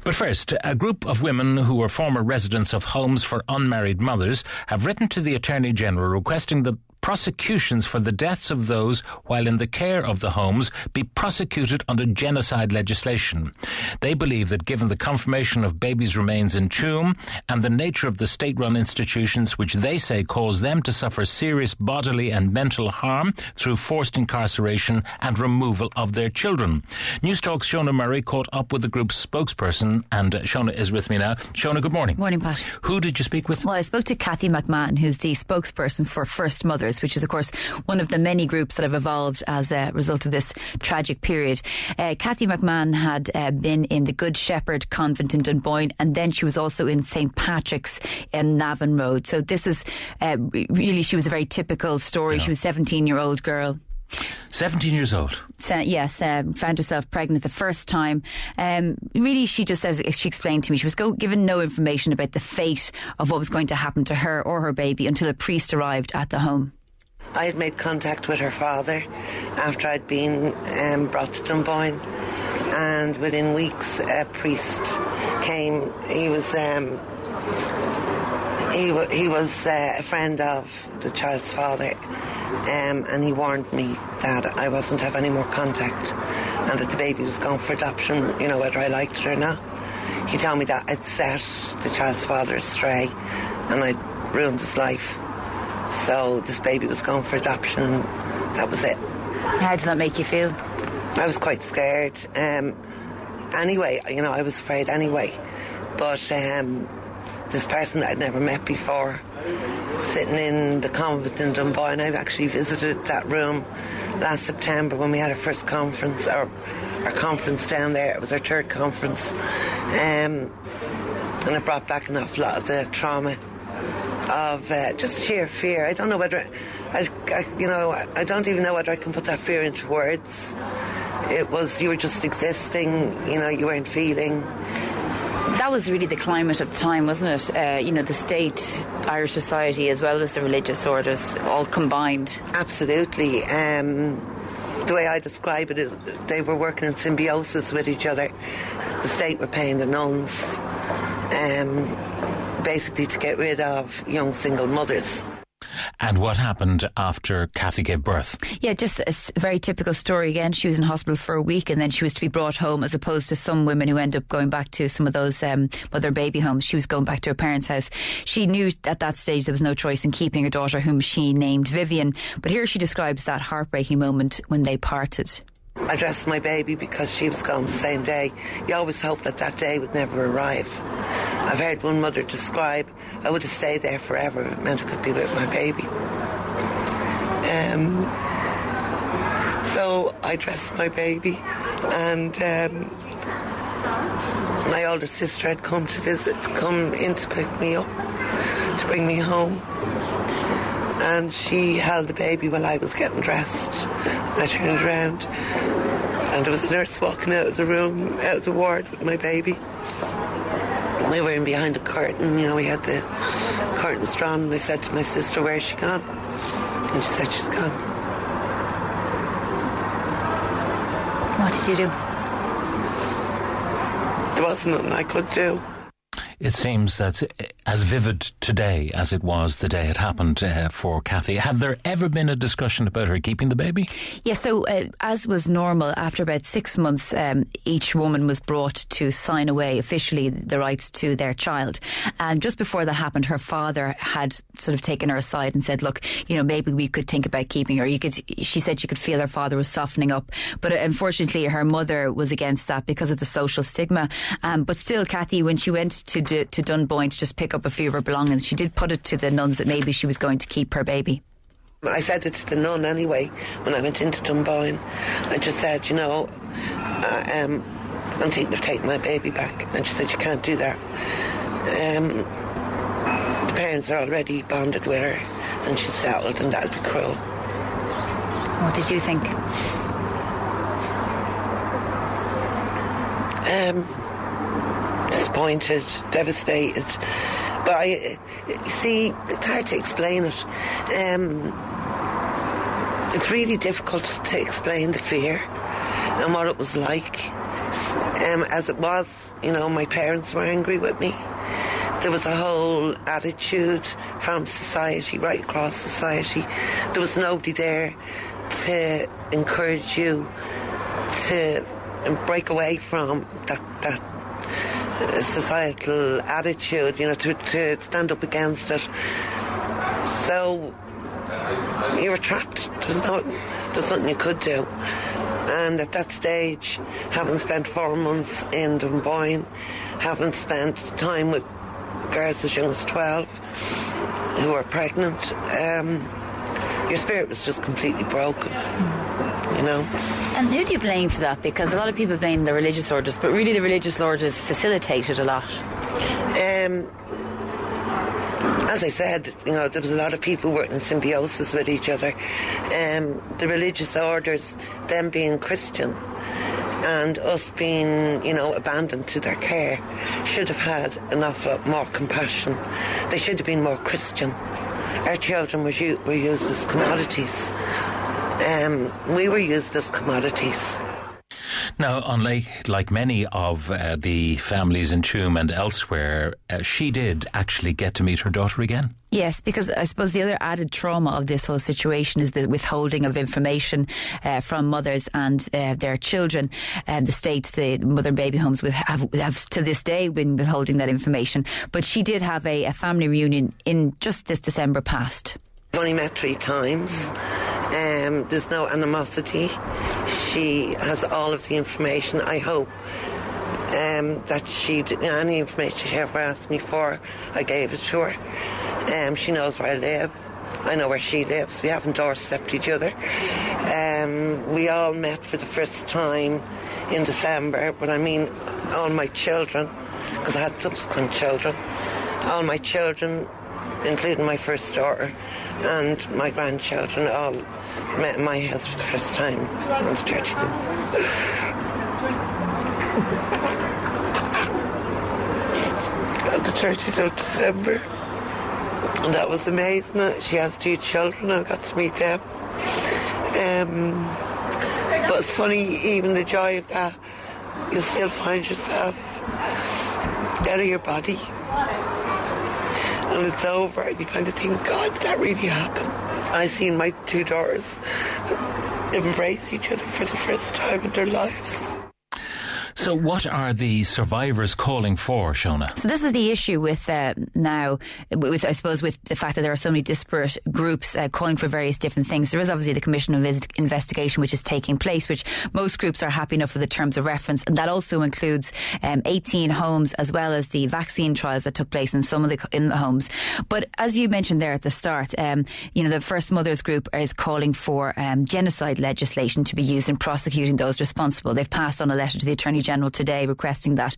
But first, a group of women who were former residents of homes for unmarried mothers have written to the Attorney General requesting that prosecutions for the deaths of those while in the care of the homes be prosecuted under genocide legislation. They believe that given the confirmation of babies' remains in Tuam and the nature of the state-run institutions which they say cause them to suffer serious bodily and mental harm through forced incarceration and removal of their children. Newstalk's Shona Murray caught up with the group's spokesperson, and Shona is with me now. Shona, good morning. Morning, Pat. Who did you speak with? Well, I spoke to Cathy McMahon, who's the spokesperson for First Mothers, which is, of course, one of the many groups that have evolved as a result of this tragic period. Cathy McMahon had been in the Good Shepherd convent in Dunboyne, and then she was also in St Patrick's in Navan Road. So this was really, she was a very typical story. Yeah. She was a 17-year-old girl. 17 years old? Yes, found herself pregnant the first time. Really, she just says, she explained to me, she was given no information about the fate of what was going to happen to her or her baby until a priest arrived at the home. I had made contact with her father after I'd been brought to Dunboyne, and within weeks a priest came. He was a friend of the child's father, and he warned me that I wasn't to have any more contact and that the baby was going for adoption, whether I liked it or not. He told me that I'd set the child's father astray and I'd ruined his life. So this baby was going for adoption, and that was it. How did that make you feel? I was quite scared. Anyway, I was afraid anyway. But this person that I'd never met before, sitting in the convent in Dunboyne, I've actually visited that room last September when we had our first conference, our conference down there. It was our third conference. And it brought back an awful lot of the trauma of just sheer fear. I don't know whether I don't even know whether I can put that fear into words. It was, you were just existing, you weren't feeling. That was really the climate at the time, wasn't it? The state, Irish society, as well as the religious orders, all combined. Absolutely. The way I describe it is they were working in symbiosis with each other. The state were paying the nuns, basically to get rid of young single mothers. And what happened after Cathy gave birth? Yeah, just a very typical story again. She was in hospital for a week and then she was to be brought home, as opposed to some women who end up going back to some of those mother baby homes. She was going back to her parents' house. She knew at that stage there was no choice in keeping her daughter, whom she named Vivian. But here she describes that heartbreaking moment when they parted. I dressed my baby because she was gone the same day. You always hope that day would never arrive. I've heard one mother describe, I would have stayed there forever if it meant I could be with my baby. So I dressed my baby, and my older sister had come in to pick me up, to bring me home. And she held the baby while I was getting dressed. I turned around and there was a nurse walking out of the room, out of the ward with my baby. We were in behind the curtain, we had the curtains drawn, and I said to my sister, "Where's she gone?" And she said, "She's gone." What did you do? There wasn't nothing I could do. It seems that's as vivid today as it was the day it happened for Cathy. Had there ever been a discussion about her keeping the baby? Yeah, so as was normal, after about 6 months, each woman was brought to sign away officially the rights to their child. And just before that happened, her father had sort of taken her aside and said, look, maybe we could think about keeping her. She said she could feel her father was softening up. But unfortunately, her mother was against that because of the social stigma. But still, Cathy, when she went to Dunboyne to just pick up a few of her belongings, she did put it to the nuns that maybe she was going to keep her baby. I said it to the nun anyway when I went into Dunboyne. I just said, I'm thinking of taking my baby back. And she said, you can't do that. The parents are already bonded with her and she's settled, and that'd be cruel. What did you think? Disappointed, devastated, but it's hard to explain it. It's really difficult to explain the fear and what it was like. As it was, my parents were angry with me. There was a whole attitude from society, right across society. There was nobody there to encourage you to break away from that societal attitude, to stand up against it. So you were trapped. There's nothing you could do. And at that stage, having spent 4 months in Dunboyne, having spent time with girls as young as 12 who were pregnant, your spirit was just completely broken, And who do you blame for that? Because a lot of people blame the religious orders, but really the religious orders facilitated a lot. As I said, there was a lot of people working in symbiosis with each other. The religious orders, them being Christian, and us being, abandoned to their care, should have had an awful lot more compassion. They should have been more Christian. Our children were used as commodities. We were used as commodities. Now, like many of the families in Tuam and elsewhere, she did actually get to meet her daughter again. Yes, because I suppose the other added trauma of this whole situation is the withholding of information from mothers and their children. The state, the mother and baby homes have to this day been withholding that information. But she did have a family reunion in just this December past. We've only met 3 times. There's no animosity. She has all of the information. I hope that any information she ever asked me for, I gave it to her. She knows where I live. I know where she lives. We haven't doorstepped each other. We all met for the first time in December, but I mean all my children, because I had subsequent children. All my children, including my first daughter and my grandchildren, all met in my house for the first time on the 30th. On the 30th of December. And that was amazing. She has 2 children. I got to meet them. But it's funny, even the joy of that, you still find yourself out of your body. And it's over, and you kind of think, God, did that really happen? I seen my 2 daughters embrace each other for the first time in their lives. So what are the survivors calling for, Shona? So this is the issue with now, with I suppose with the fact that there are so many disparate groups calling for various different things. There is obviously the Commission of Investigation which is taking place, which most groups are happy enough with the terms of reference, and that also includes 18 homes as well as the vaccine trials that took place in the homes. But as you mentioned there at the start, the First Mothers group is calling for genocide legislation to be used in prosecuting those responsible. They've passed on a letter to the Attorney General today requesting that